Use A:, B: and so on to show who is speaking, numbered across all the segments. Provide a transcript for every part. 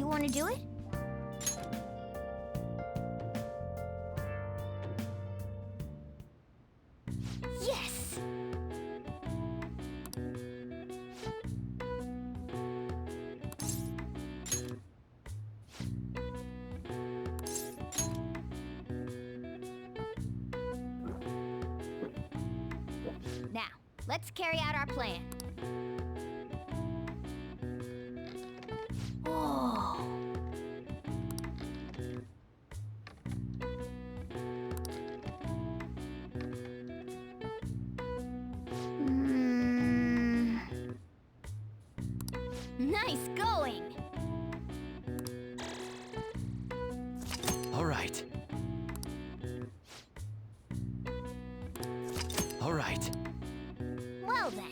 A: want to do it? Yes! Now, let's carry out our plan. Oh. Nice going.
B: All right. All right.
A: Well then.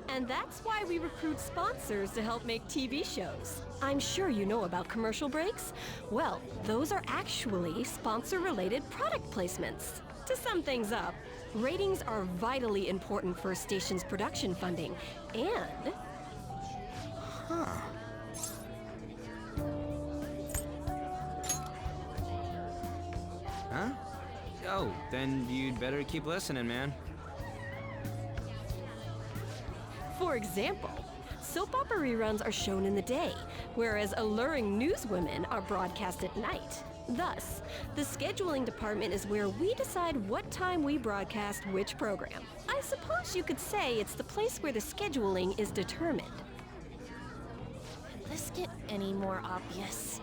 C: And that's why we recruit sponsors to help make TV shows. I'm sure you know about commercial breaks. Well, those are actually sponsor-related product placements. To sum things up, ratings are vitally important for a station's production funding, and...
D: Huh? Oh, then you'd better keep listening, man.
C: For example, soap opera reruns are shown in the day, whereas alluring newswomen are broadcast at night. Thus, the scheduling department is where we decide what time we broadcast which program. I suppose you could say it's the place where the scheduling is determined.
E: Could this get any more obvious?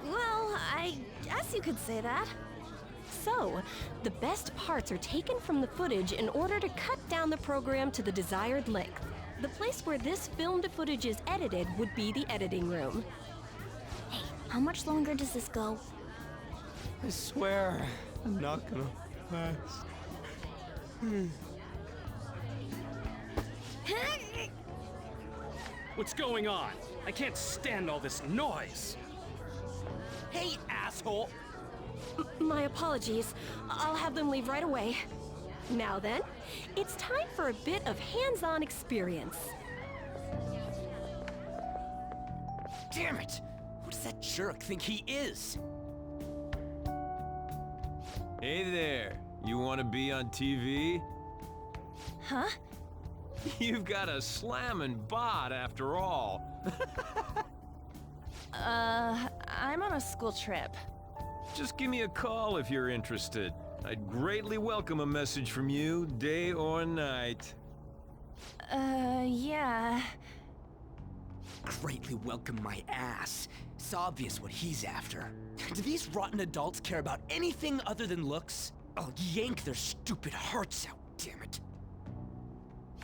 E: Well, I guess you could say that.
C: So, the best parts are taken from the footage in order to cut down the program to the desired length. The place where this filmed footage is edited would be the editing room.
A: Hey, how much longer does this go?
D: I swear, I'm not gonna last.
F: What's going on? I can't stand all this noise.
B: Hey, asshole!
C: My apologies. I'll have them leave right away. Now then, it's time for a bit of hands-on experience.
B: Damn it! Who does that jerk think he is?
G: Hey there, you want to be on TV?
E: Huh?
G: You've got a slammin' bod after all.
E: I'm on a school trip.
G: Just give me a call if you're interested. I'd greatly welcome a message from you, day or night.
E: Yeah.
B: Greatly welcome my ass. It's obvious what he's after. Do these rotten adults care about anything other than looks? I'll yank their stupid hearts out, damn it.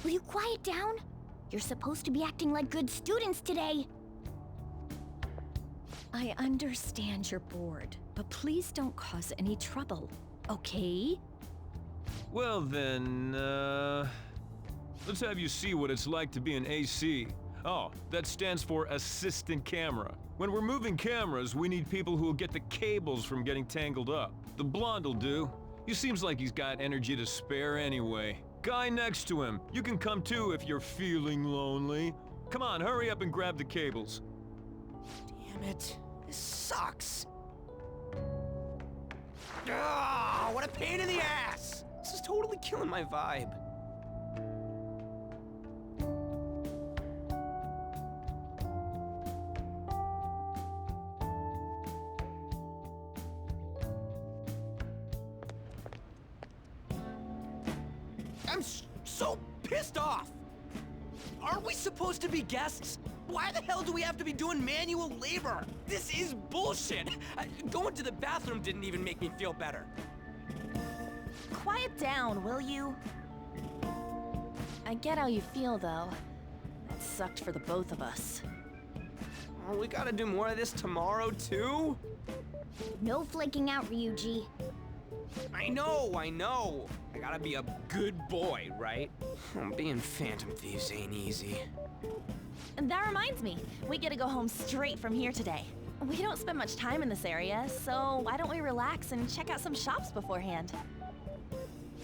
A: Will you quiet down? You're supposed to be acting like good students today.
C: I understand you're bored, but please don't cause any trouble, okay?
G: Well then, let's have you see what it's like to be an AC. Oh, that stands for assistant camera. When we're moving cameras, we need people who will get the cables from getting tangled up. The blonde'll do. He seems like he's got energy to spare anyway. Guy next to him, you can come too if you're feeling lonely. Come on, hurry up and grab the cables.
B: Damn it. This sucks. Ah, what a pain in the ass! This is totally killing my vibe. I'm so pissed off! Aren't we supposed to be guests? Why the hell do we have to be doing manual labor? This is bullshit! Going to the bathroom didn't even make me feel better.
E: Quiet down, will you? I get how you feel, though. That sucked for the both of us.
B: Oh, we gotta do more of this tomorrow, too?
A: No flaking out, Ryuji.
B: I know. I gotta be a good boy, right? Being Phantom Thieves ain't easy.
E: And that reminds me, we get to go home straight from here today. We don't spend much time in this area, so why don't we relax and check out some shops beforehand?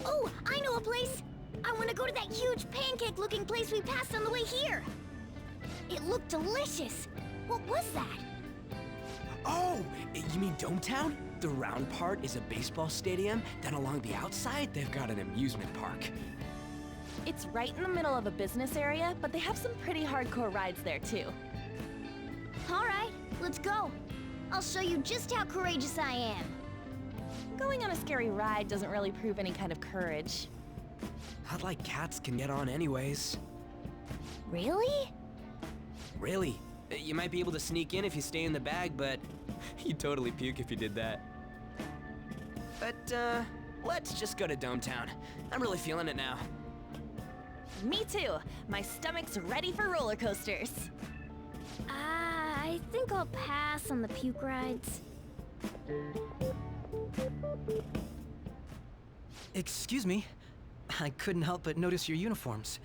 A: Oh, I know a place! I want to go to that huge pancake-looking place we passed on the way here! It looked delicious! What was that?
B: Oh, you mean Dometown? The round part is a baseball stadium, then along the outside, they've got an amusement park.
E: It's right in the middle of a business area, but they have some pretty hardcore rides there too.
A: Alright, let's go. I'll show you just how courageous I am.
E: Going on a scary ride doesn't really prove any kind of courage.
B: Not like cats can get on anyways.
A: Really?
B: Really? You might be able to sneak in if you stay in the bag, but you'd totally puke if you did that. But, let's just go to Dometown. I'm really feeling it now.
E: Me too. My stomach's ready for roller coasters.
A: I think I'll pass on the puke rides.
H: Excuse me. I couldn't help but notice your uniforms.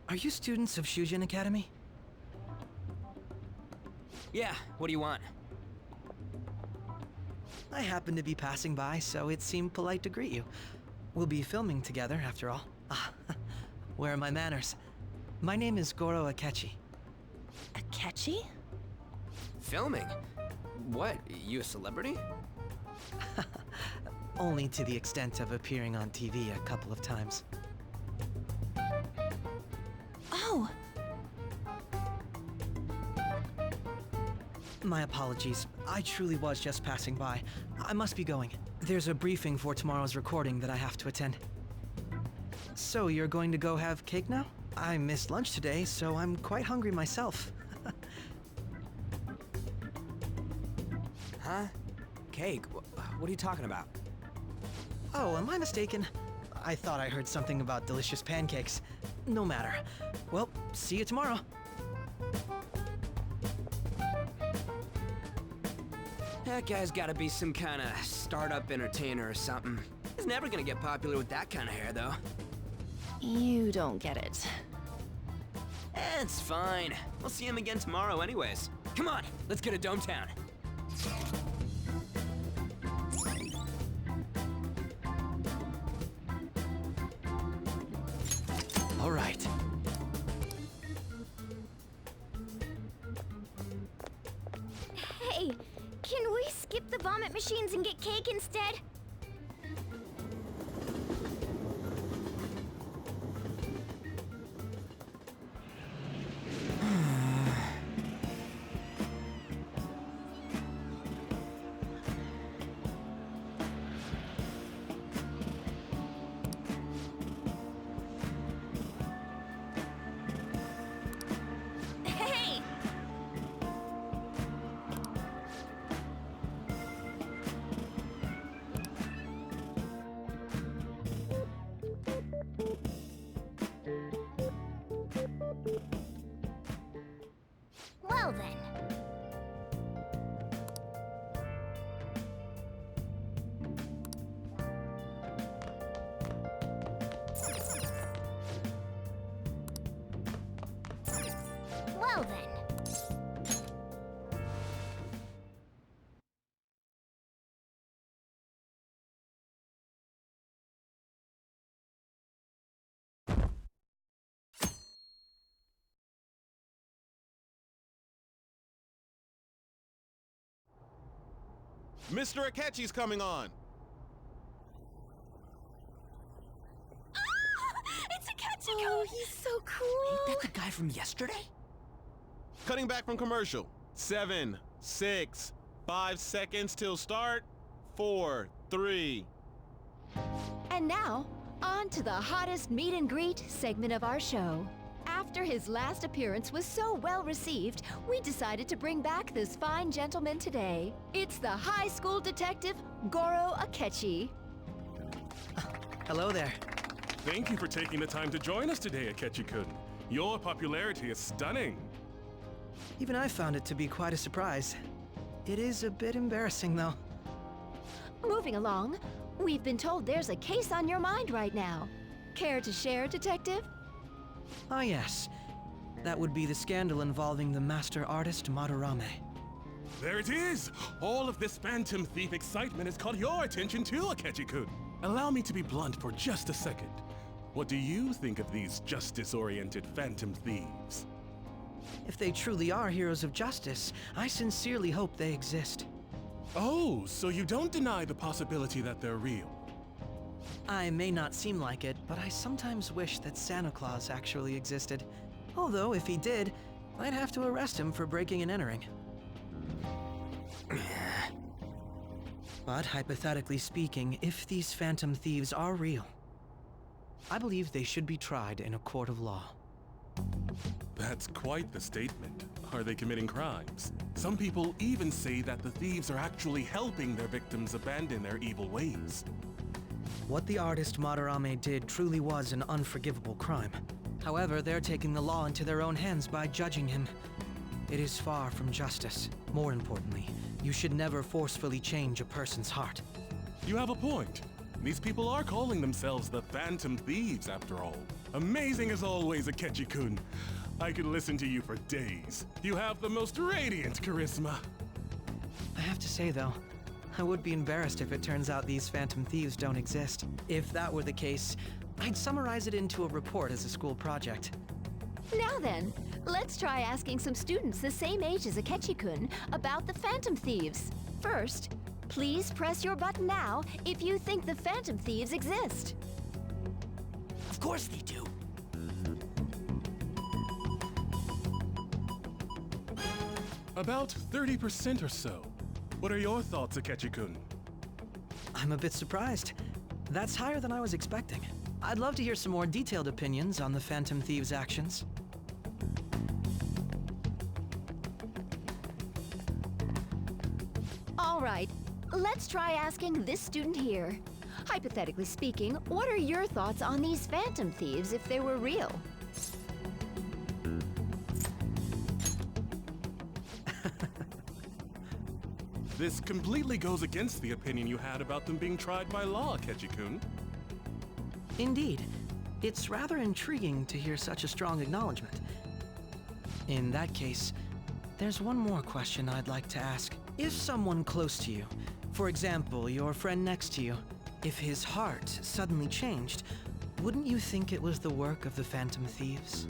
H: Are you students of Shujin Academy?
B: Yeah, what do you want?
H: I happened to be passing by, so it seemed polite to greet you. We'll be filming together, after all. Where are my manners? My name is Goro Akechi.
E: Akechi?
B: Filming? What, you a celebrity?
H: Only to the extent of appearing on TV a couple of times.
E: Oh,
H: My apologies. I truly was just passing by. I must be going. There's a briefing for tomorrow's recording that I have to attend. So you're going to go have cake now? I missed lunch today, so I'm quite hungry myself.
B: Huh? Cake? What are you talking about?
H: Oh, am I mistaken? I thought I heard something about delicious pancakes. No matter. Well, see you tomorrow.
B: That guy's gotta be some kind of startup entertainer or something. He's never gonna get popular with that kind of hair, though.
E: you don't get it.
B: It's fine. We'll see him again tomorrow anyways. Come on, let's get to Dometown. All right.
A: Hey, can we skip the vomit machines and get cake instead?
E: Hey!
A: Well then. Well then.
I: Mr. Akechi's coming on.
E: It's Akechi!
A: Oh, he's so cool.
B: Ain't that the guy from yesterday?
I: Cutting back from commercial. 7, 6, 5 seconds till start. 4, 3.
J: And now, on to the hottest meet and greet segment of our show. After his last appearance was so well received, we decided to bring back this fine gentleman today. It's the high school detective, Goro Akechi.
H: Hello there.
F: Thank you for taking the time to join us today, Akechi-kun. Your popularity is stunning.
H: Even I found it to be quite a surprise. It is a bit embarrassing, though.
J: Moving along, we've been told there's a case on your mind right now. Care to share, Detective?
H: Ah, yes. That would be the scandal involving the master artist Madarame.
K: There it is! All of this Phantom Thief excitement has caught your attention too, Akechi-kun. Allow me to be blunt for just a second. What do you think of these justice-oriented Phantom Thieves?
H: If they truly are heroes of justice, I sincerely hope they exist.
K: Oh, so you don't deny the possibility that they're real?
H: I may not seem like it, but I sometimes wish that Santa Claus actually existed. Although, if he did, I'd have to arrest him for breaking and entering. But hypothetically speaking, if these Phantom Thieves are real, I believe they should be tried in a court of law.
K: That's quite the statement. Are they committing crimes? Some people even say that the thieves are actually helping their victims abandon their evil ways.
H: What the artist Madarame did truly was an unforgivable crime. However, they're taking the law into their own hands by judging him. It is far from justice. More importantly, you should never forcefully change a person's heart.
K: You have a point. These people are calling themselves the Phantom Thieves, after all. Amazing as always, Akechi-kun. I could listen to you for days. You have the most radiant charisma.
H: I have to say, though, I would be embarrassed if it turns out these Phantom Thieves don't exist. If that were the case, I'd summarize it into a report as a school project.
J: Now then, let's try asking some students the same age as Akechi-kun about the Phantom Thieves. First, please press your button now if you think the Phantom Thieves exist.
B: Of course they do.
K: About 30% or so. What are your thoughts, Akechi-kun?
H: I'm a bit surprised. That's higher than I was expecting. I'd love to hear some more detailed opinions on the Phantom Thieves' actions.
J: All right, let's try asking this student here. Hypothetically speaking, what are your thoughts on these Phantom Thieves if they were real?
K: This completely goes against the opinion you had about them being tried by law, Akechi-kun.
H: Indeed. It's rather intriguing to hear such a strong acknowledgement. In that case, there's one more question I'd like to ask. If someone close to you, for example, your friend next to you, if his heart suddenly changed, wouldn't you think it was the work of the Phantom Thieves?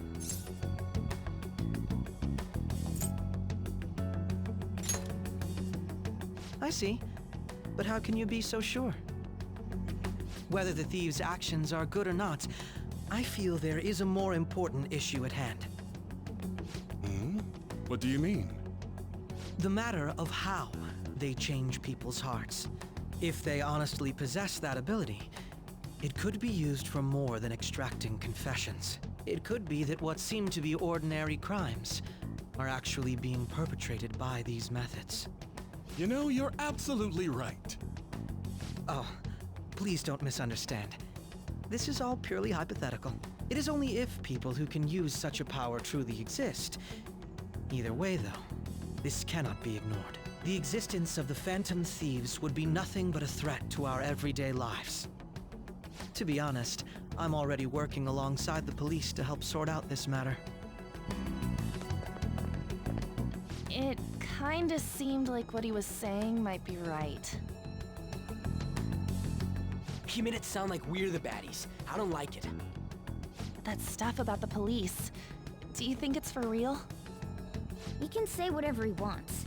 H: I see. But how can you be so sure? Whether the thieves' actions are good or not, I feel there is a more important issue at hand.
K: What do you mean?
H: The matter of how they change people's hearts. If they honestly possess that ability, it could be used for more than extracting confessions. It could be that what seem to be ordinary crimes are actually being perpetrated by these methods.
K: You know, you're absolutely right.
H: Oh, please don't misunderstand. This is all purely hypothetical. It is only if people who can use such a power truly exist. Either way, though, this cannot be ignored. The existence of the Phantom Thieves would be nothing but a threat to our everyday lives. To be honest, I'm already working alongside the police to help sort out this matter.
E: It kinda seemed like what he was saying might be right.
B: He made it sound like we're the baddies. I don't like it.
E: That stuff about the police. Do you think it's for real?
A: He can say whatever he wants.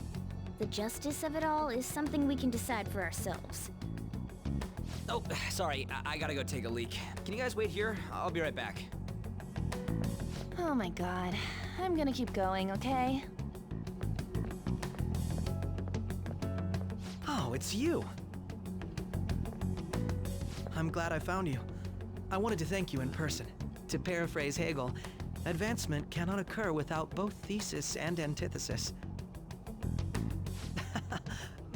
A: The justice of it all is something we can decide for ourselves.
B: Oh, sorry. I gotta go take a leak. Can you guys wait here? I'll be right back.
E: Oh my god. I'm gonna keep going, okay?
H: Oh, it's you. I'm glad I found you. I wanted to thank you in person. To paraphrase Hegel, advancement cannot occur without both thesis and antithesis.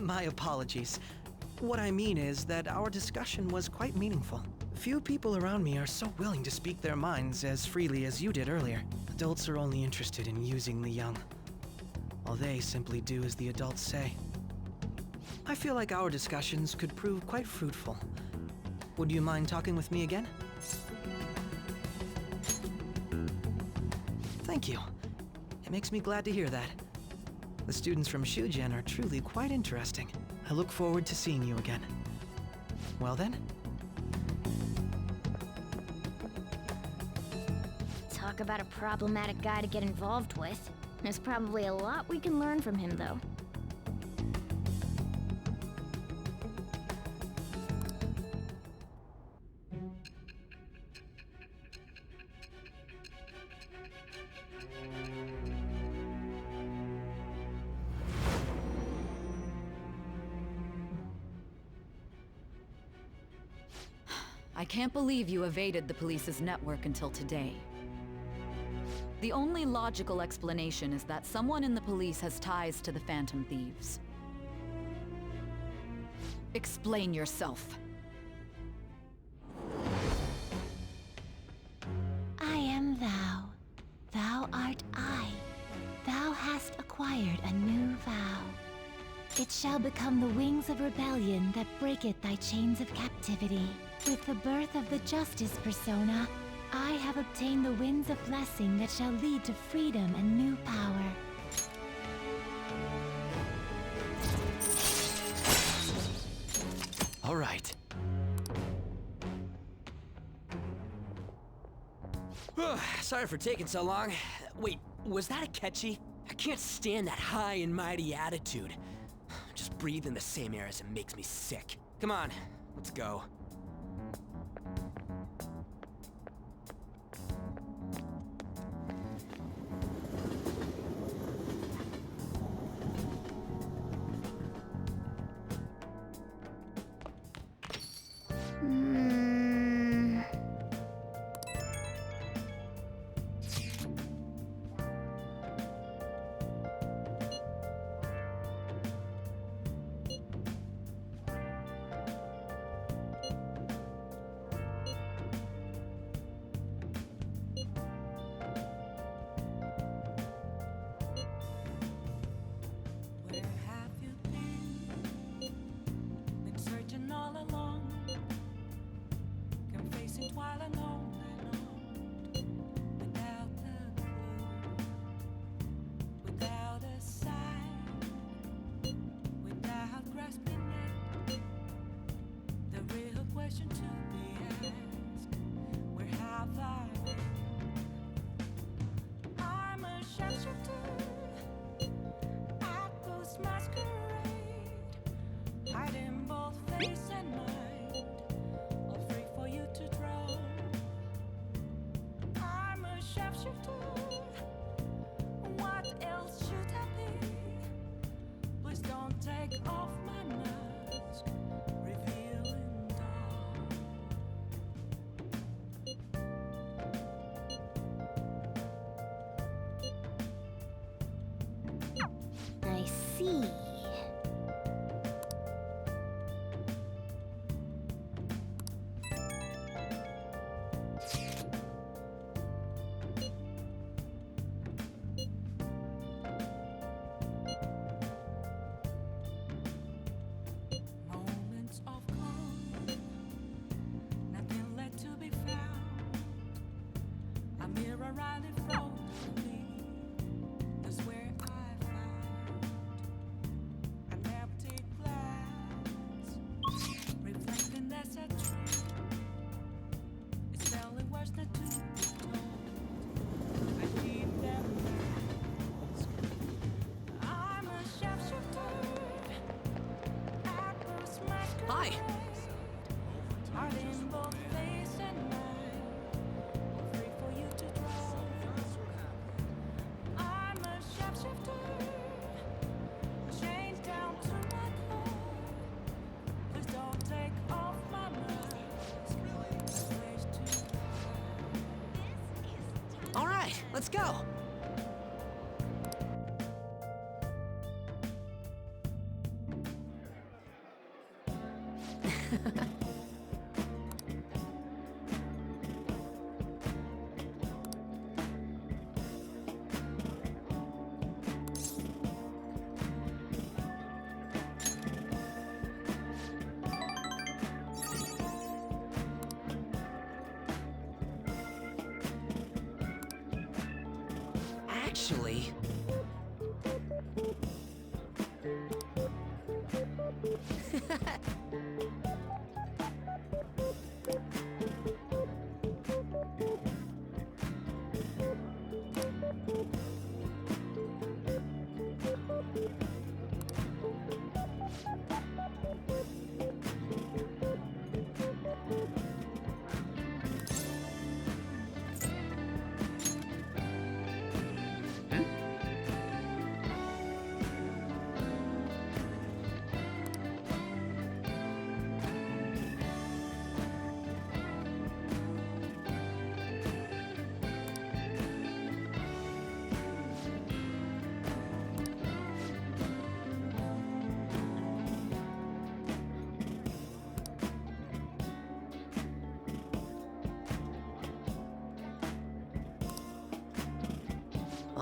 H: My apologies. What I mean is that our discussion was quite meaningful. Few people around me are so willing to speak their minds as freely as you did earlier. Adults are only interested in using the young. while they simply do as the adults say. I feel like our discussions could prove quite fruitful. Would you mind talking with me again? Thank you. It makes me glad to hear that. The students from Shugen are truly quite interesting. I look forward to seeing you again. Well then?
A: Talk about a problematic guy to get involved with. There's probably a lot we can learn from him, though.
L: I can't believe you evaded the police's network until today. The only logical explanation is that someone in the police has ties to the Phantom Thieves. Explain yourself.
M: I am thou. Thou art I. Thou hast acquired a new vow. It shall become the wings of rebellion that breaketh thy chains of captivity. With the birth of the Justice persona, I have obtained the winds of blessing that shall lead to freedom and new power.
B: All right. Sorry for taking so long. Wait, was that Akechi? I can't stand that high and mighty attitude. Just breathing the same air as him makes me sick. Come on, let's go.
A: I see.
N: Moments of calm, nothing left to be found. A mirror right in front of me, that's where I found an empty glass, reflecting that's a truth. It's barely worse than to be told. I need that mask. I'm a sharpshooter.
B: Hi.
N: Heart in both face and mind, free for you to draw. I'm a sharpshooter, chained down to my core. Please don't take off my mask. Ways to
B: All right, let's go. Actually...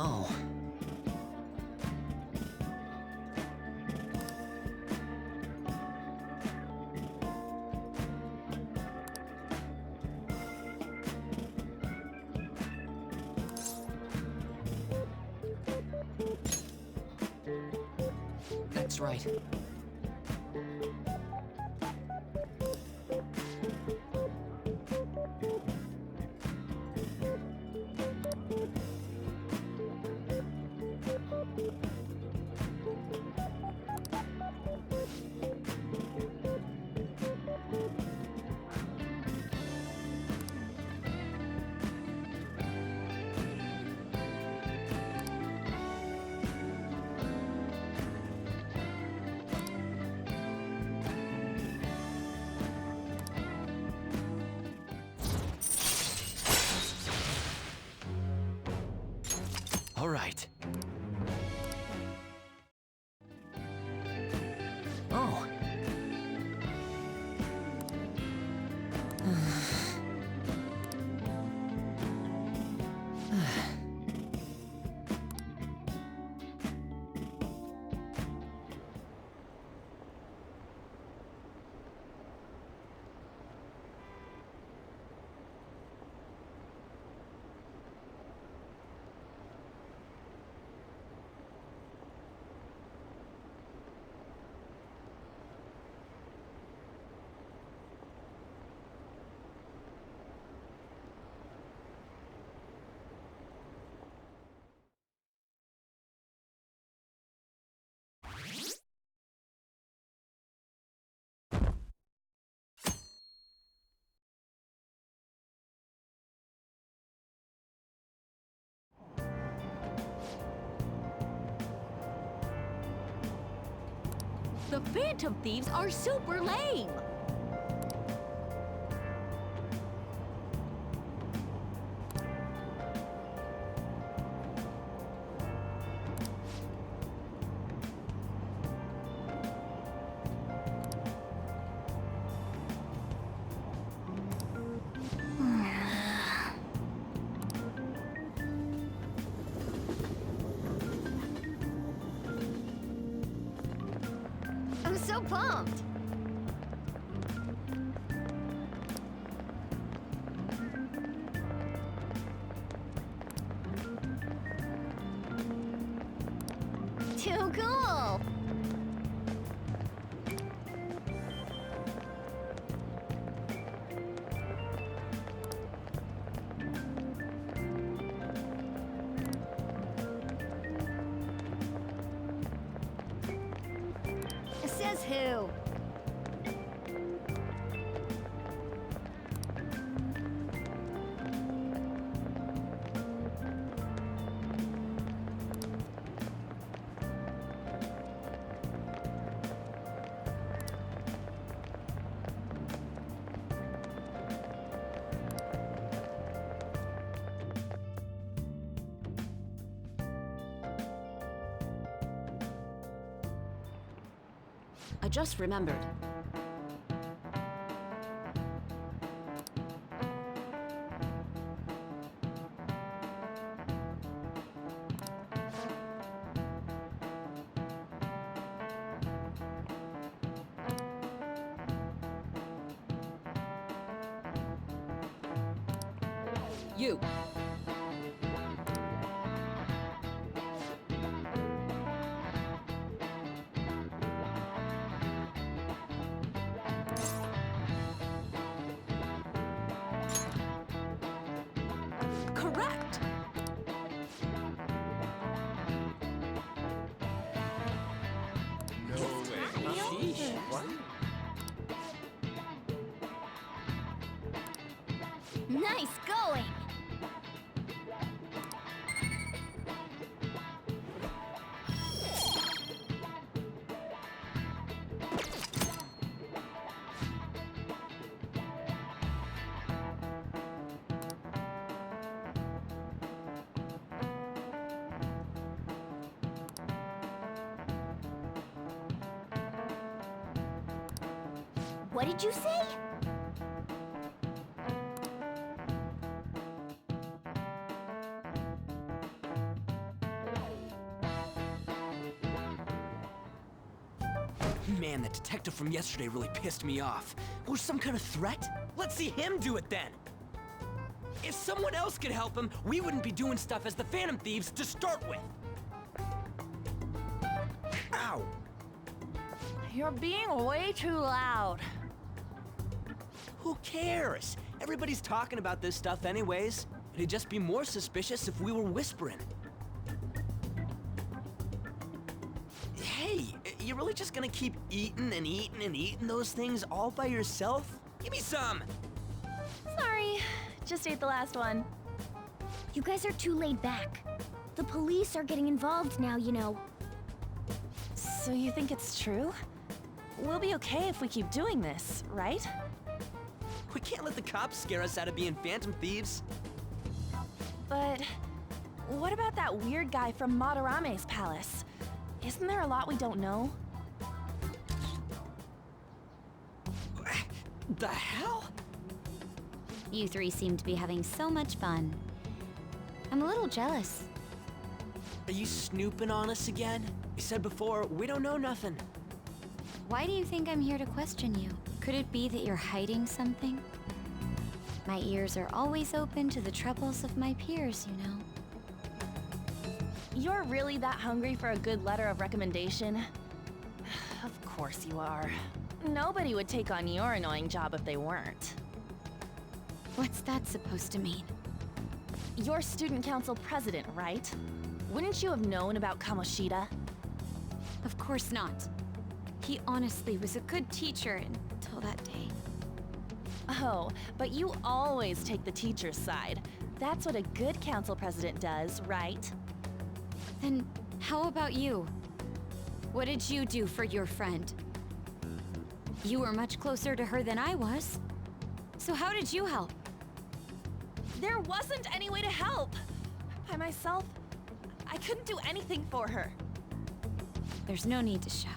B: Oh. That's right. All right. Oh.
J: The Phantom Thieves are super lame!
A: I'm so pumped! Too cool! Says who?
J: I just remembered. You.
E: correct.
A: Nice going! What did you say?
B: Man, the detective from yesterday really pissed me off. Was some kind of threat? Let's see him do it then! If someone else could help him, we wouldn't be doing stuff as the Phantom Thieves to start with. Ow!
E: You're being way too loud.
B: Who cares? Everybody's talking about this stuff anyways. It'd just be more suspicious if we were whispering. Hey, you really just gonna keep eating and eating and eating those things all by yourself? Give me some!
E: Sorry, just ate the last one.
A: You guys are too laid back. The police are getting involved now, you know.
E: So you think it's true? We'll be okay if we keep doing this, right?
B: We can't let the cops scare us out of being Phantom Thieves.
E: But what about that weird guy from Madarame's palace? Isn't there a lot we don't know?
B: The hell?
O: You three seem to be having so much fun. I'm a little jealous.
B: Are you snooping on us again? You said before, we don't know nothing.
O: Why do you think I'm here to question you? Could it be that you're hiding something? My ears are always open to the troubles of my peers, you know.
E: You're really that hungry for a good letter of recommendation? Of course you are. Nobody would take on your annoying job if they weren't.
O: What's that supposed to mean?
E: You're student council president, right? Wouldn't you have known about Kamoshida?
O: Of course not. He honestly was a good teacher until that day.
E: Oh, but you always take the teacher's side. That's what a good council president does, right?
O: Then how about you? What did you do for your friend? You were much closer to her than I was. So how did you help?
E: There wasn't any way to help. By myself, I couldn't do anything for her.
O: There's no need to shout.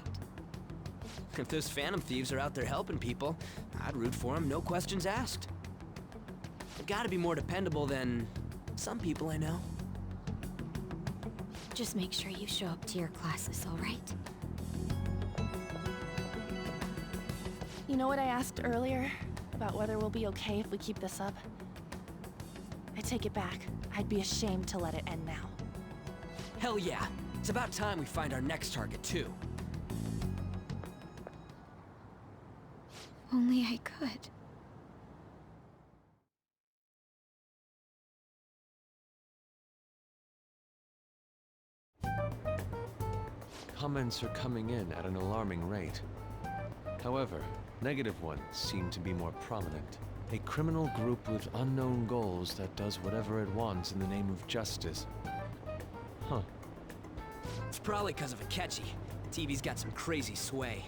B: If those Phantom Thieves are out there helping people, I'd root for them, no questions asked. They've gotta be more dependable than some people I know.
O: Just make sure you show up to your classes, all right?
E: You know what I asked earlier? About whether we'll be okay if we keep this up? I take it back. I'd be ashamed to let it end now.
B: Hell yeah. It's about time we find our next target, too.
O: Only I could.
G: Comments are coming in at an alarming rate. However, negative ones seem to be more prominent. A criminal group with unknown goals that does whatever it wants in the name of justice. Huh.
B: It's probably because of Akechi. TV's got some crazy sway.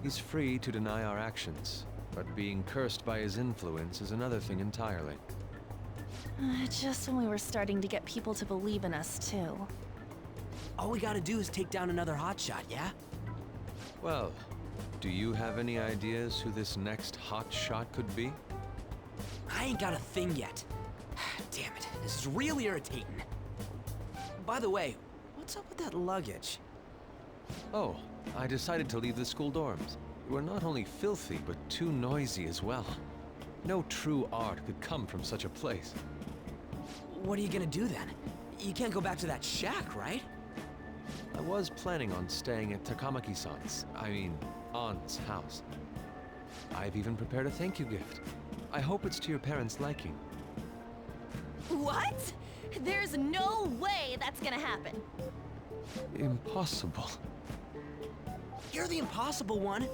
G: He's free to deny our actions, but being cursed by his influence is another thing entirely.
E: Just when we were starting to get people to believe in us, too.
B: All we gotta do is take down another hotshot, yeah?
G: Well, do you have any ideas who this next hot shot could be?
B: I ain't got a thing yet. Damn it, this is real irritating. By the way, what's up with that luggage?
G: Oh, I decided to leave the school dorms. You are not only filthy, but too noisy as well. No true art could come from such a place.
B: What are you gonna do then? You can't go back to that shack, right?
G: I was planning on staying at Takamaki-san's, Ann's house. I've even prepared a thank you gift. I hope it's to your parents' liking.
E: What? There's no way that's gonna happen.
K: Impossible.
B: You're the impossible one.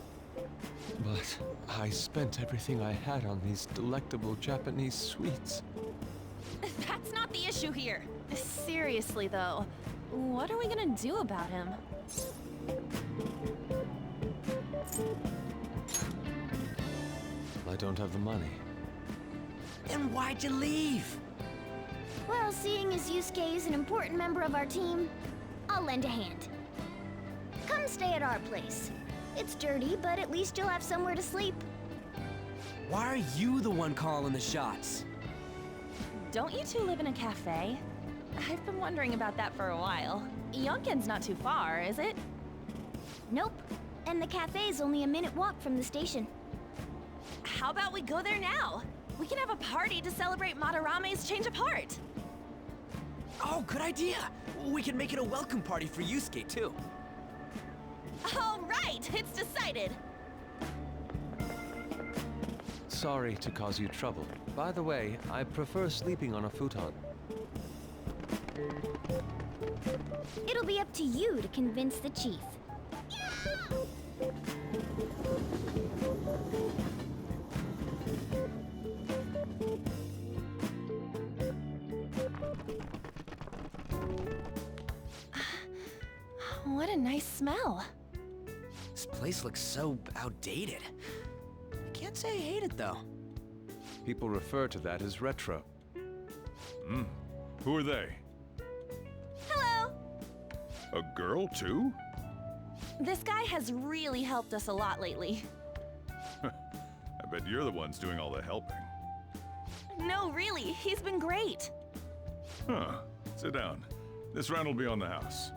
K: But I spent everything I had on these delectable Japanese sweets.
E: That's not the issue here. Seriously, though, what are we gonna do about him?
K: I don't have the money.
B: Then why'd you leave?
A: Well, seeing as Yusuke is an important member of our team, I'll lend a hand. Come stay at our place. It's dirty, but at least you'll have somewhere to sleep.
B: Why are you the one calling the shots?
E: Don't you two live in a cafe? I've been wondering about that for a while. Yonken's not too far, is it?
A: Nope. And the cafe's only a minute walk from the station.
E: How about we go there now? We can have a party to celebrate Madarame's change of heart.
B: Oh, good idea. We can make it a welcome party for Yusuke, too.
E: All right, it's decided.
K: Sorry to cause you trouble. By the way, I prefer sleeping on a futon.
A: It'll be up to you to convince the chief.
E: What a nice smell.
B: This place looks so outdated. I can't say I hate it, though.
G: People refer to that as retro. Who are they?
E: Hello.
G: A girl, too?
E: This guy has really helped us a lot lately.
G: I bet you're the ones doing all the helping.
E: No, really, he's been great.
G: Huh. Sit down. This round will be on the house.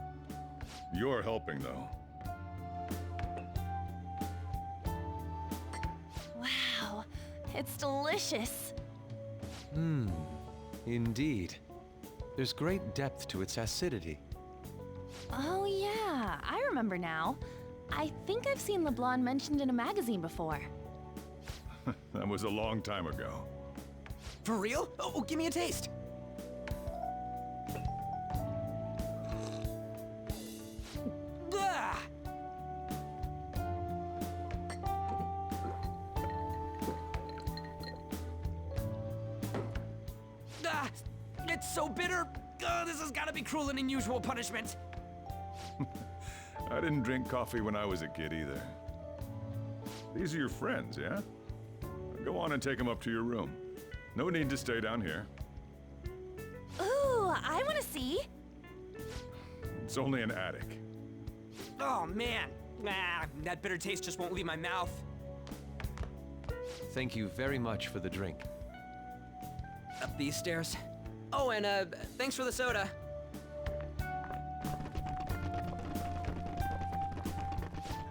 G: You're helping, though.
E: Wow, it's delicious.
K: Indeed. There's great depth to its acidity.
E: Oh yeah, I remember now. I think I've seen LeBlanc mentioned in a magazine before.
G: That was a long time ago.
B: For real? Oh, give me a taste. Ah! Ah, it's so bitter. This has got to be cruel and unusual punishment.
G: I didn't drink coffee when I was a kid either. These are your friends, yeah? Go on and take them up to your room. No need to stay down here.
E: Ooh, I want to see.
G: It's only an attic.
B: Oh, man. That bitter taste just won't leave my mouth.
K: Thank you very much for the drink.
B: Up these stairs. Oh, and thanks for the soda.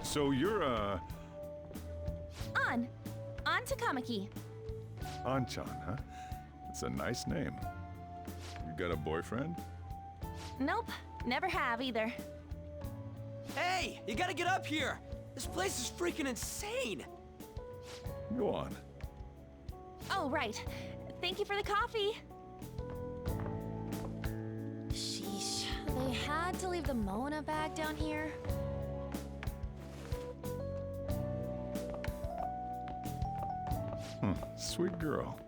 G: So you're,
E: On Takamaki.
G: Anchan, huh? It's a nice name. You got a boyfriend?
E: Nope, never have either.
B: Hey, you gotta get up here. This place is freaking insane.
G: Go on.
E: Oh, right. Thank you for the coffee. Sheesh, they had to leave the Mona bag down here.
G: Sweet girl.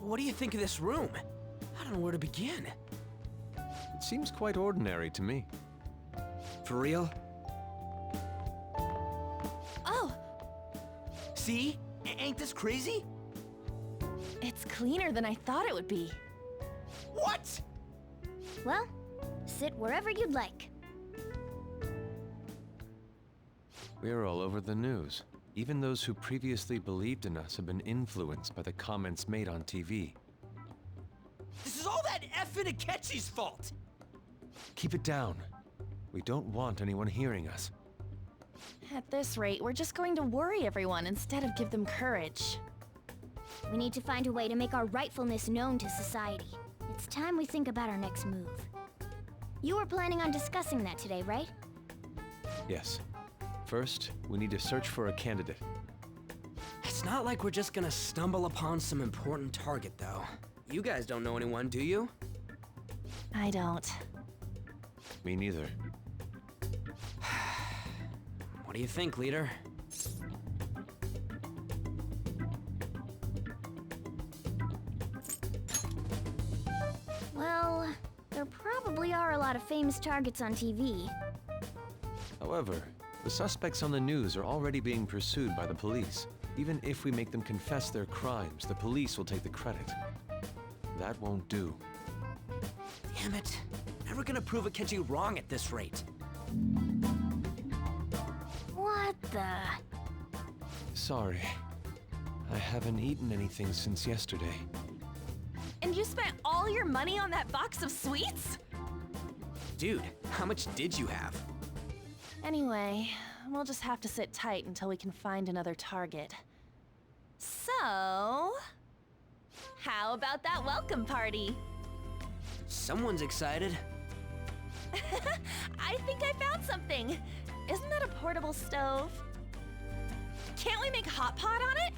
B: What do you think of this room? I don't know where to begin.
K: It seems quite ordinary to me.
B: For real?
E: Oh,
B: See? Ain't this crazy?
E: it's cleaner than I thought it would be.
B: What?
A: Well, sit wherever you'd like.
K: We're all over the news. Even those who previously believed in us have been influenced by the comments made on TV.
B: This is all that effing Akechi's fault.
K: Keep it down. We don't want anyone hearing us.
E: At this rate, we're just going to worry everyone instead of give them courage.
A: We need to find a way to make our rightfulness known to society. It's time we think about our next move. You were planning on discussing that today, right?
K: Yes.
P: First, we need to search for a candidate.
B: It's not like we're just gonna stumble upon some important target, though. You guys don't know anyone, do you?
E: I don't.
P: Me neither.
B: What do you think, leader?
A: Well, there probably are a lot of famous targets on TV.
P: However, the suspects on the news are already being pursued by the police. Even if we make them confess their crimes, the police will take the credit. That won't do.
B: Damn it. Never gonna prove Akechi wrong at this rate.
A: What the?
P: Sorry. I haven't eaten anything since yesterday.
E: And you spent all your money on that box of sweets?
B: Dude, how much did you have?
E: Anyway, we'll just have to sit tight until we can find another target. So, how about that welcome party?
B: Someone's excited.
E: I think I found something. Isn't that a portable stove? Can't we make hot pot on it?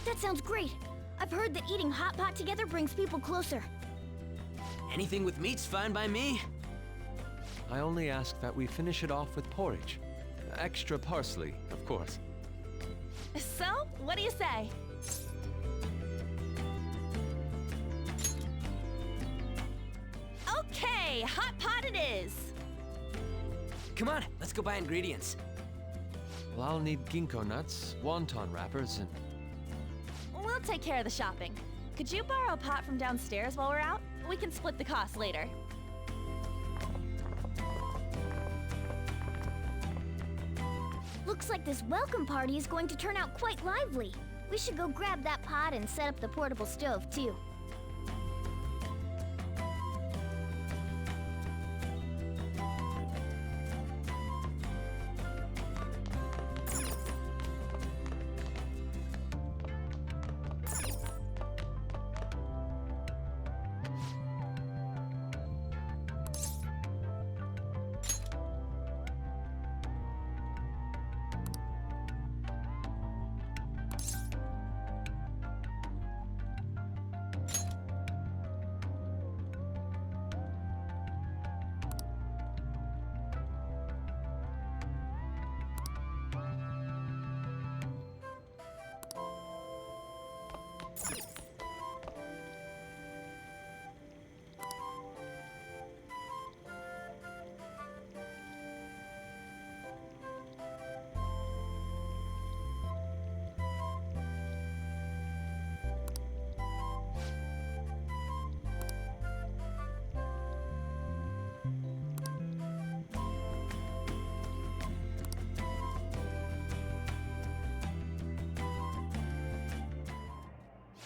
A: That sounds great. I've heard that eating hot pot together brings people closer.
B: Anything with meat's fine by me.
P: I only ask that we finish it off with porridge. Extra parsley, of course.
E: So, what do you say? Okay, hot pot it is.
B: Come on, let's go buy ingredients.
P: Well, I'll need ginkgo nuts, wonton wrappers, and...
E: We'll take care of the shopping. Could you borrow a pot from downstairs while we're out? We can split the cost later.
A: Looks like this welcome party is going to turn out quite lively. We should go grab that pot and set up the portable stove, too.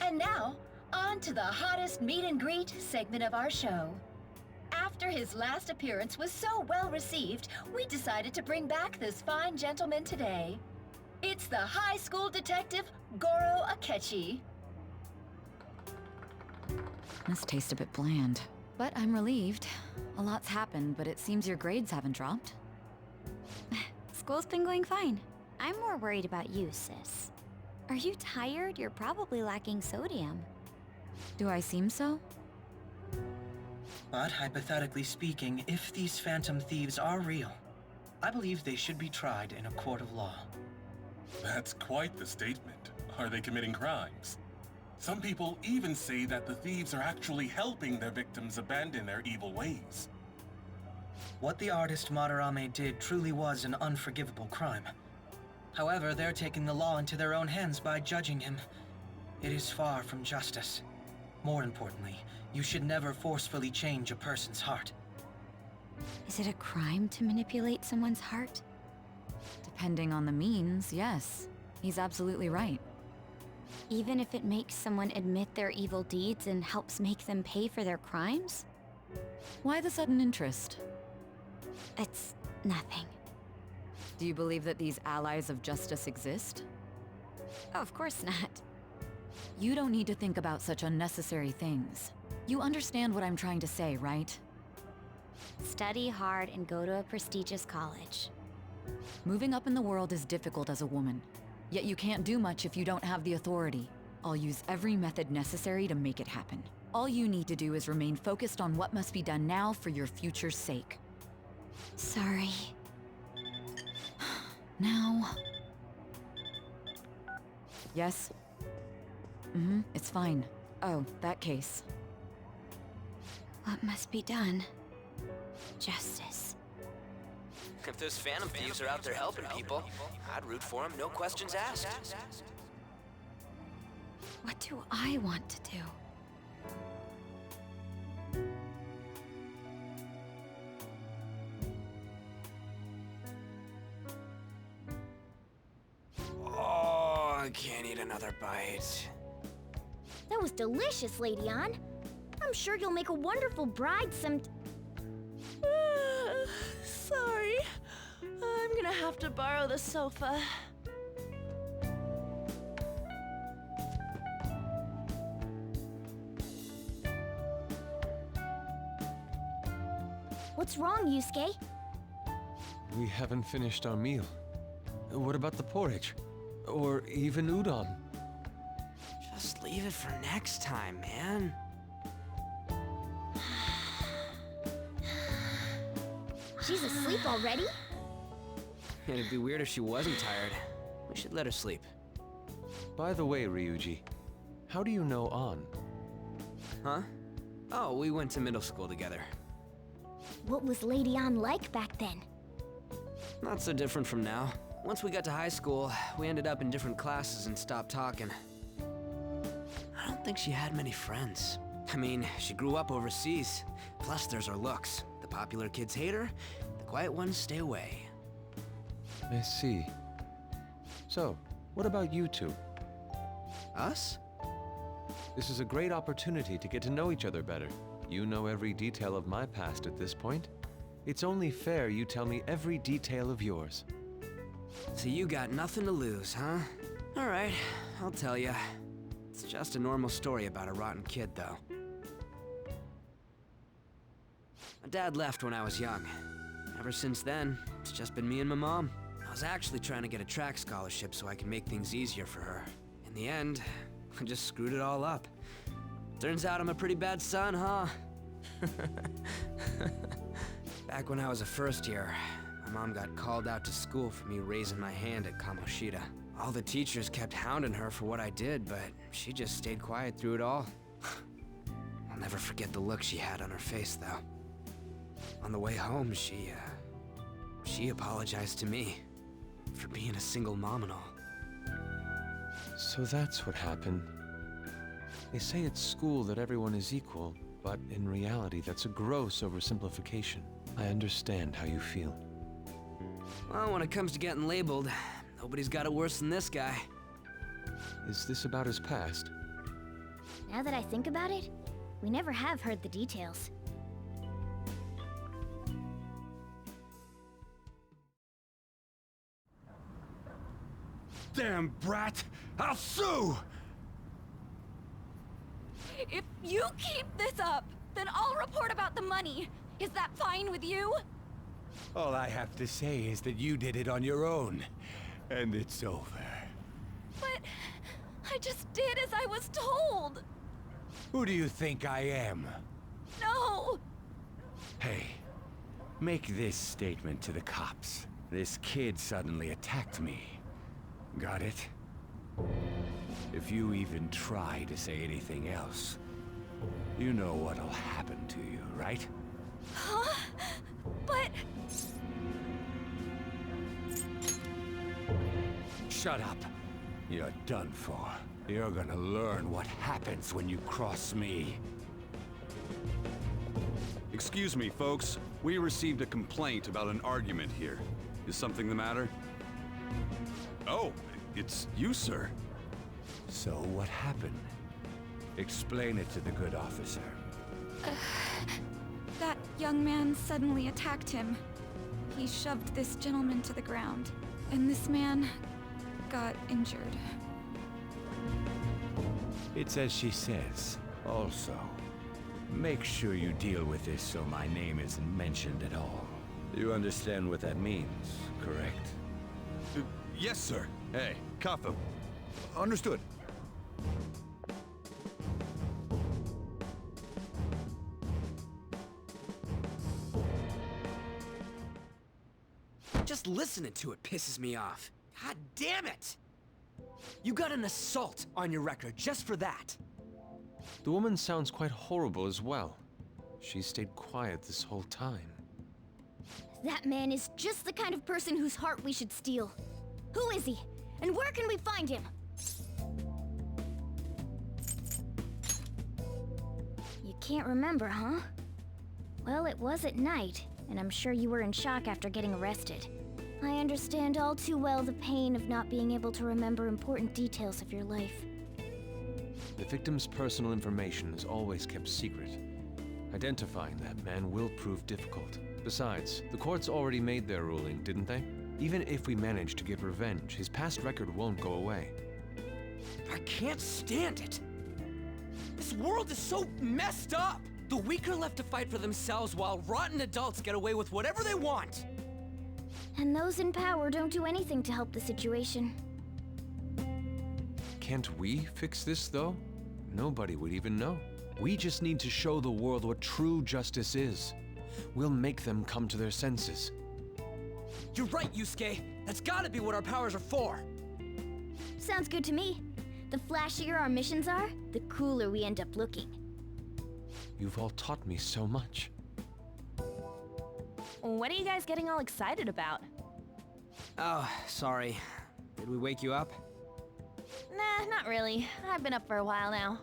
J: And now, on to the hottest meet and greet segment of our show. After his last appearance was so well received, we decided to bring back this fine gentleman today. It's the high school detective, Goro Akechi.
L: This tastes a bit bland, but I'm relieved. A lot's happened, but it seems your grades haven't dropped.
M: School's been going fine. I'm more worried about you, sis. Are you tired? You're probably lacking sodium.
L: Do I seem so?
H: But hypothetically speaking, if these phantom thieves are real, I believe they should be tried in a court of law.
K: That's quite the statement. Are they committing crimes? Some people even say that the thieves are actually helping their victims abandon their evil ways.
H: What the artist Madarame did truly was an unforgivable crime. However, they're taking the law into their own hands by judging him. It is far from justice. More importantly, you should never forcefully change a person's heart.
M: Is it a crime to manipulate someone's heart?
L: Depending on the means, yes. He's absolutely right.
M: Even if it makes someone admit their evil deeds and helps make them pay for their crimes?
L: Why the sudden interest?
M: It's nothing.
L: Do you believe that these allies of justice exist?
M: Oh, of course not.
L: You don't need to think about such unnecessary things. You understand what I'm trying to say, right?
M: Study hard and go to a prestigious college.
L: Moving up in the world is difficult as a woman. Yet you can't do much if you don't have the authority. I'll use every method necessary to make it happen. All you need to do is remain focused on what must be done now for your future's sake.
O: Sorry.
L: Now... Yes? It's fine. Oh, that case.
O: What must be done? Justice.
B: If those Phantom Thieves are out there helping people, I'd root for them, no questions asked.
O: What do I want to do?
B: Oh, I can't eat another bite.
A: That was delicious, Lady Ann. I'm sure you'll make a wonderful bride
E: Sorry. I'm gonna have to borrow the sofa.
A: What's wrong, Yusuke?
P: We haven't finished our meal. What about the porridge? Or even udon?
B: Just leave it for next time, man.
A: She's asleep already?
B: It'd be weird if she wasn't tired. We should let her sleep.
P: By the way, Ryuji, how do you know An?
B: Huh? Oh, we went to middle school together.
A: What was Lady Ann like back then?
B: Not so different from now. Once we got to high school, we ended up in different classes and stopped talking. I don't think she had many friends. I mean, she grew up overseas. Plus, there's her looks. The popular kids hate her, the quiet ones stay away.
P: I see. So, what about you two?
B: Us?
P: This is a great opportunity to get to know each other better. You know every detail of my past at this point. It's only fair you tell me every detail of yours.
B: So you got nothing to lose, huh? All right, I'll tell you. It's just a normal story about a rotten kid, though. My dad left when I was young. Ever since then, it's just been me and my mom. I was actually trying to get a track scholarship so I can make things easier for her. In the end, I just screwed it all up. Turns out I'm a pretty bad son, huh? Back when I was a first year, my mom got called out to school for me raising my hand at Kamoshida. All the teachers kept hounding her for what I did, but she just stayed quiet through it all. I'll never forget the look she had on her face, though. On the way home, she apologized to me for being a single mom and all.
P: So that's what happened. They say at school that everyone is equal, but in reality that's a gross oversimplification. I understand how you feel.
B: Well, when it comes to getting labeled, nobody's got it worse than this guy.
P: Is this about his past?
A: Now that I think about it, we never have heard the details.
F: Damn brat! I'll sue!
O: If you keep this up, then I'll report about the money. Is that fine with you?
Q: All I have to say is that you did it on your own, and it's over.
O: But I just did as I was told.
Q: Who do you think I am?
O: No!
Q: Hey, make this statement to the cops. This kid suddenly attacked me. Got it? If you even try to say anything else, you know what'll happen to you, right?
O: Huh? But...
Q: Shut up. You're done for. You're gonna learn what happens when you cross me.
R: Excuse me, folks. We received a complaint about an argument here. Is something the matter? Oh, it's you, sir.
Q: So what happened? Explain it to the good officer.
O: That young man suddenly attacked him. He shoved this gentleman to the ground, and this man got injured.
Q: It's as she says. Also, make sure you deal with this so my name isn't mentioned at all. You understand what that means, correct?
R: Yes, sir. Hey, cuff him. Understood.
B: Just listening to it pisses me off. God damn it! You got an assault on your record just for that.
P: The woman sounds quite horrible as well. She stayed quiet this whole time.
A: That man is just the kind of person whose heart we should steal. Who is he? And where can we find him? You can't remember, huh? Well, it was at night, and I'm sure you were in shock after getting arrested. I understand all too well the pain of not being able to remember important details of your life.
P: The victim's personal information is always kept secret. Identifying that man will prove difficult. Besides, the courts already made their ruling, didn't they? Even if we manage to get revenge, his past record won't go away.
B: I can't stand it. This world is so messed up. The weak are left to fight for themselves while rotten adults get away with whatever they want.
A: And those in power don't do anything to help the situation.
P: Can't we fix this, though? Nobody would even know. We just need to show the world what true justice is. We'll make them come to their senses.
B: You're right, Yusuke. That's gotta be what our powers are for.
A: Sounds good to me. The flashier our missions are, the cooler we end up looking.
P: You've all taught me so much.
E: What are you guys getting all excited about?
B: Oh, sorry. Did we wake you up?
E: Nah, not really. I've been up for a while now.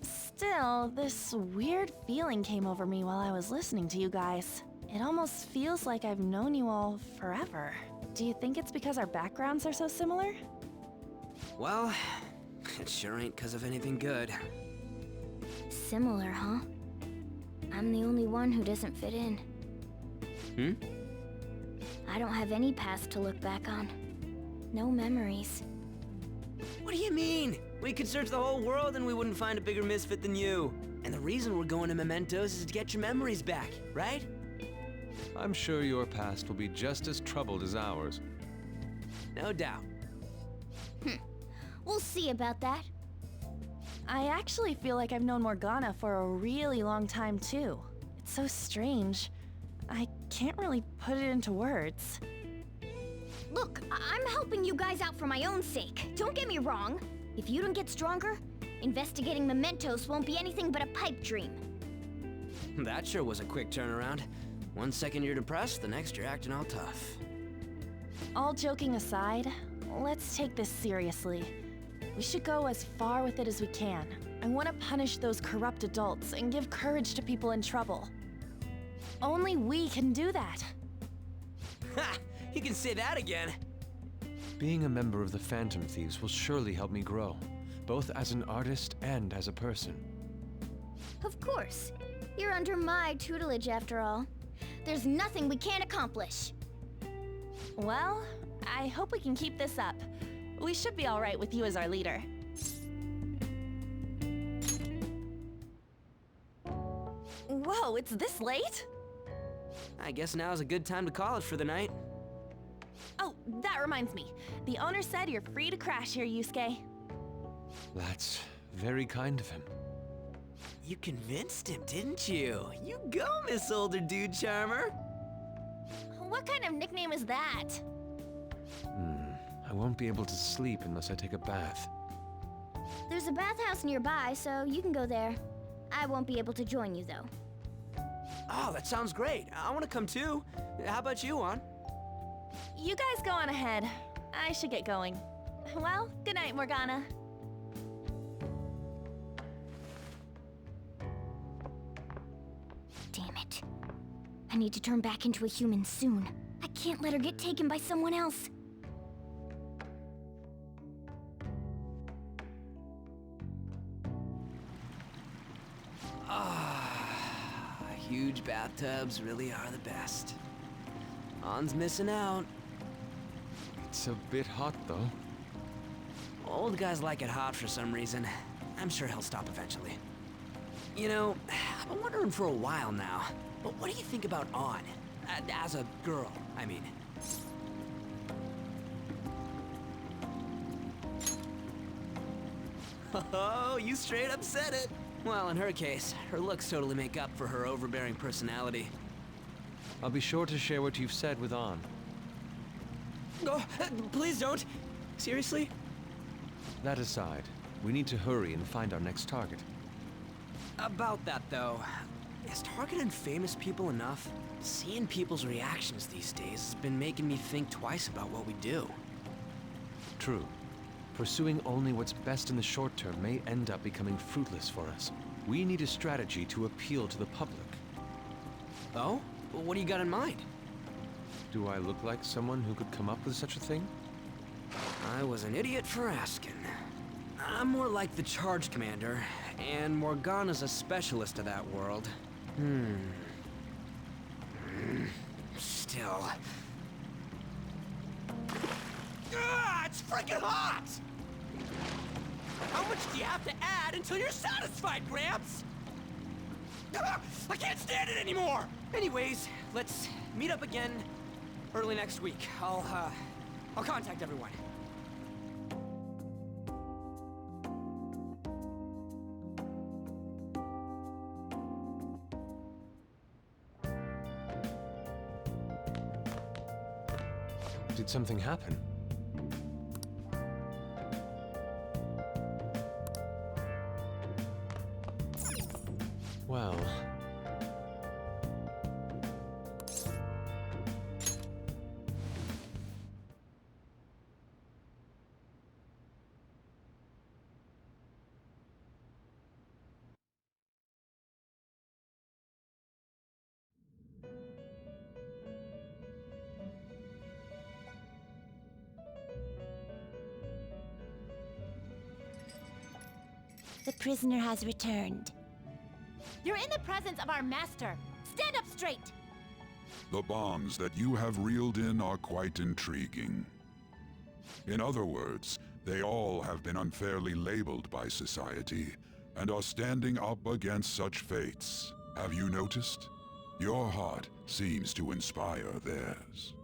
E: Still, this weird feeling came over me while I was listening to you guys. It almost feels like I've known you all forever. Do you think it's because our backgrounds are so similar?
B: Well, it sure ain't because of anything good.
A: Similar, huh? I'm the only one who doesn't fit in. I don't have any past to look back on. No memories.
B: What do you mean? We could search the whole world and we wouldn't find a bigger misfit than you. And the reason we're going to Mementos is to get your memories back, right?
P: I'm sure your past will be just as troubled as ours.
B: No doubt.
A: We'll see about that.
E: I actually feel like I've known Morgana for a really long time, too. It's so strange. I can't really put it into words.
A: Look, I'm helping you guys out for my own sake. Don't get me wrong. If you don't get stronger, investigating Mementos won't be anything but a pipe dream.
B: That sure was a quick turnaround. 1 second you're depressed, the next you're acting all tough.
E: All joking aside, let's take this seriously. We should go as far with it as we can. I want to punish those corrupt adults and give courage to people in trouble. Only we can do that.
B: Ha! You can say that again.
P: Being a member of the Phantom Thieves will surely help me grow, both as an artist and as a person.
A: Of course. You're under my tutelage after all. There's nothing we can't accomplish.
E: Well, I hope we can keep this up. We should be all right with you as our leader. Whoa, it's this late?
B: I guess now's a good time to call it for the night.
E: Oh, that reminds me. The owner said you're free to crash here, Yusuke.
P: That's very kind of him.
B: You convinced him, didn't you? You go, Miss Older Dude Charmer.
A: What kind of nickname is that?
P: I won't be able to sleep unless I take a bath.
A: There's a bathhouse nearby, so you can go there. I won't be able to join you, though.
B: Oh, that sounds great. I want to come too. How about you, Juan?
E: You guys go on ahead. I should get going. Well, good night, Morgana.
A: Damn it. I need to turn back into a human soon. I can't let her get taken by someone else.
B: Huge bathtubs really are the best. Han's missing out.
P: It's a bit hot, though.
B: Old guys like it hot for some reason. I'm sure he'll stop eventually. You know, I've been wondering for a while now, but what do you think about On? As a girl, I mean. Oh, you straight up said it. Well, in her case, her looks totally make up for her overbearing personality.
P: I'll be sure to share what you've said with An.
B: Oh, please don't. Seriously?
P: That aside, we need to hurry and find our next target.
B: About that, though, is targeting famous people enough? Seeing people's reactions these days has been making me think twice about what we do.
P: True. Pursuing only what's best in the short term may end up becoming fruitless for us. We need a strategy to appeal to the public.
B: Oh? Well, what do you got in mind?
P: Do I look like someone who could come up with such a thing?
B: I was an idiot for asking. I'm more like the charge commander, and Morgana's a specialist of that world. Still. It's freaking hot! How much do you have to add until you're satisfied, Gramps? I can't stand it anymore! Anyways, let's meet up again early next week. I'll contact everyone.
P: Did something happen? Well...
M: The prisoner has returned.
E: You're in the presence of our master. Stand up straight!
S: The bonds that you have reeled in are quite intriguing. In other words, they all have been unfairly labeled by society and are standing up against such fates. Have you noticed? Your heart seems to inspire theirs.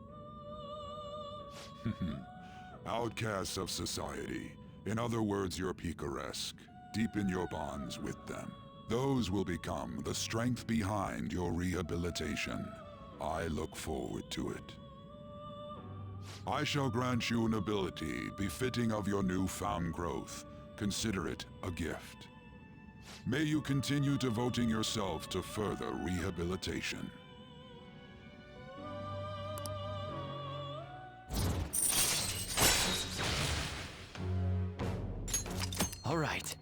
S: Outcasts of society. In other words, you're picaresque. Deepen your bonds with them. Those will become the strength behind your rehabilitation. I look forward to it. I shall grant you an ability befitting of your newfound growth. Consider it a gift. May you continue devoting yourself to further rehabilitation.
B: All right.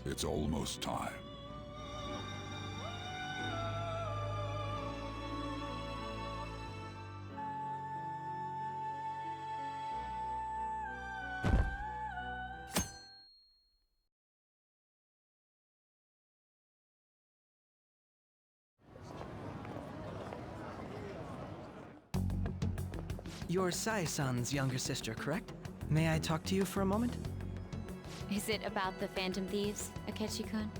S: It's almost time.
H: You're Sai-san's younger sister, correct? May I talk to you for a moment?
O: Is it about the Phantom Thieves, Akechi-kun?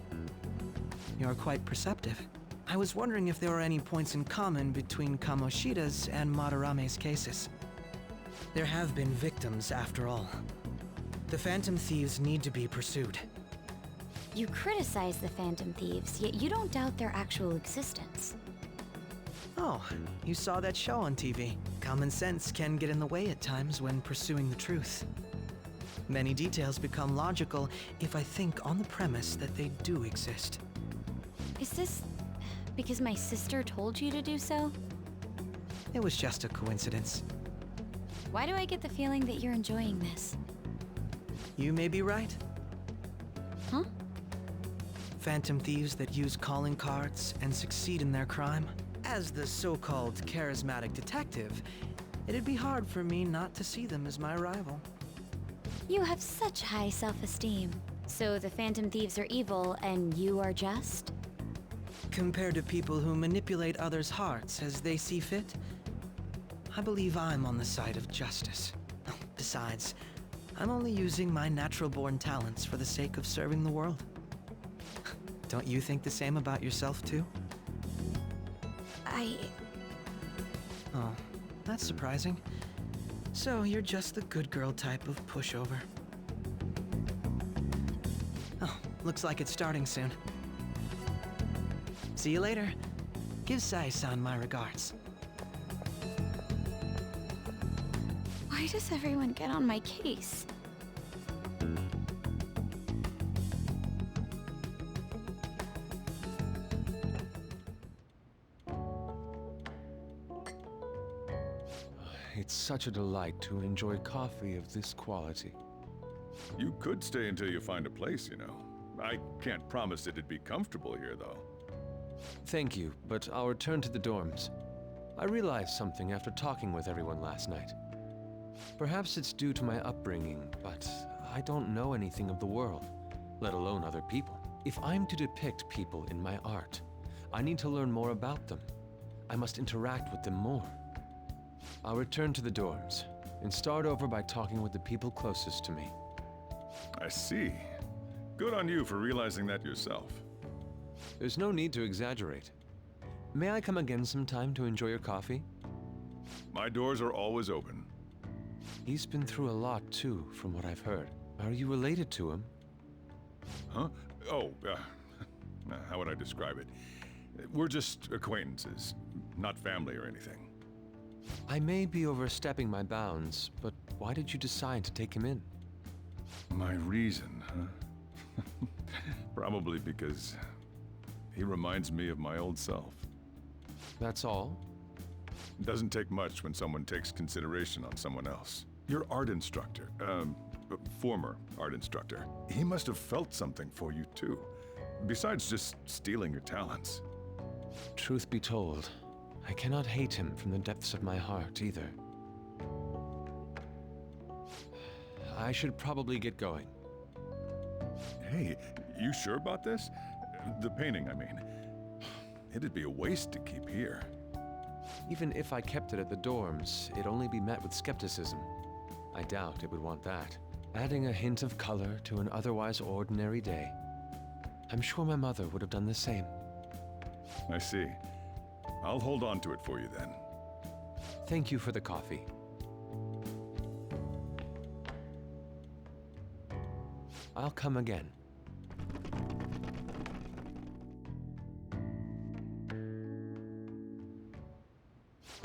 H: You're quite perceptive. I was wondering if there were any points in common between Kamoshida's and Madarame's cases. There have been victims, after all. The Phantom Thieves need to be pursued.
O: You criticize the Phantom Thieves, yet you don't doubt their actual existence.
H: Oh, you saw that show on TV. Common sense can get in the way at times when pursuing the truth. Many details become logical if I think on the premise that they do exist.
O: Is this because my sister told you to do so?
H: It was just a coincidence.
O: Why do I get the feeling that you're enjoying this?
H: You may be right.
O: Huh?
H: Phantom thieves that use calling cards and succeed in their crime. As the so-called charismatic detective, it'd be hard for me not to see them as my rival.
O: You have such high self-esteem. So the Phantom Thieves are evil and you are just?
H: Compared to people who manipulate others' hearts as they see fit, I believe I'm on the side of justice. Besides, I'm only using my natural-born talents for the sake of serving the world. Don't you think the same about yourself, too? Oh, that's surprising. So you're just the good girl type of pushover. Oh, looks like it's starting soon. See you later. Give Sai-san my regards.
O: Why does everyone get on my case?
P: It's such a delight to enjoy coffee of this quality.
T: You could stay until you find a place, you know. I can't promise it'd be comfortable here, though.
P: Thank you, but I'll return to the dorms. I realized something after talking with everyone last night. Perhaps it's due to my upbringing, but I don't know anything of the world, let alone other people. If I'm to depict people in my art, I need to learn more about them. I must interact with them more. I'll return to the dorms and start over by talking with the people closest to me.
T: I see. Good on you for realizing that yourself.
P: There's no need to exaggerate. May I come again sometime to enjoy your coffee?
T: My doors are always open.
P: He's been through a lot, too, from what I've heard. Are you related to him?
T: Huh? Oh, how would I describe it? We're just acquaintances, not family or anything.
P: I may be overstepping my bounds, but why did you decide to take him in?
T: My reason, huh? Probably because he reminds me of my old self.
P: That's all?
T: It doesn't take much when someone takes consideration on someone else. Your art instructor, former art instructor, he must have felt something for you too, besides just stealing your talents.
P: Truth be told, I cannot hate him from the depths of my heart either. I should probably get going.
T: Hey, you sure about this? The painting, I mean. It'd be a waste to keep here.
P: Even if I kept it at the dorms, it'd only be met with skepticism. I doubt it would want that. Adding a hint of color to an otherwise ordinary day. I'm sure my mother would have done the same.
T: I see. I'll hold on to it for you then.
P: Thank you for the coffee. I'll come again.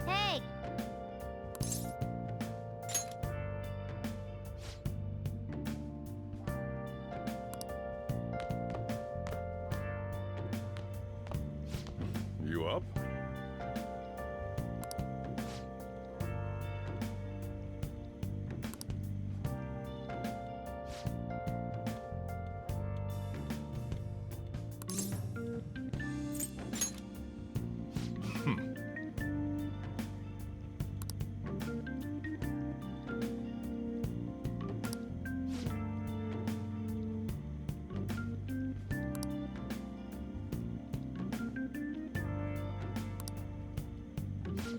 A: Hey!
T: You up?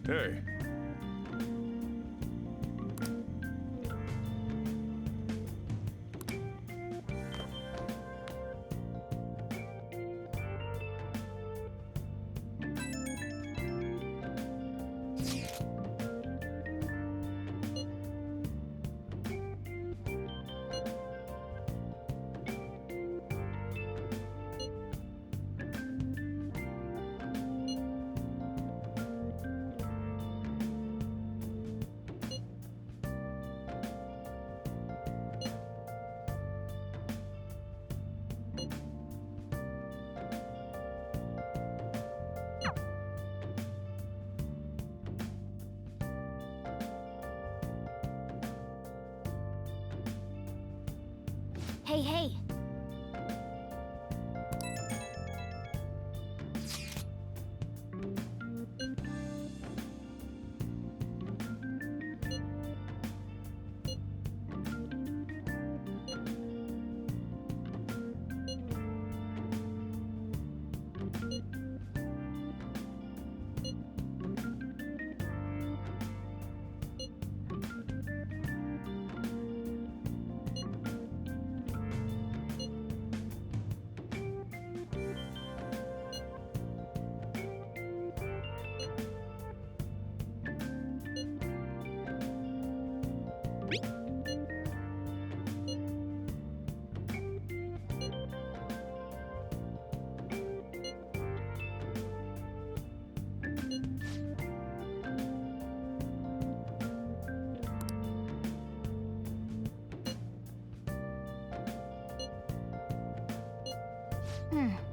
T: Hey.
A: Hey, hey! Hmm.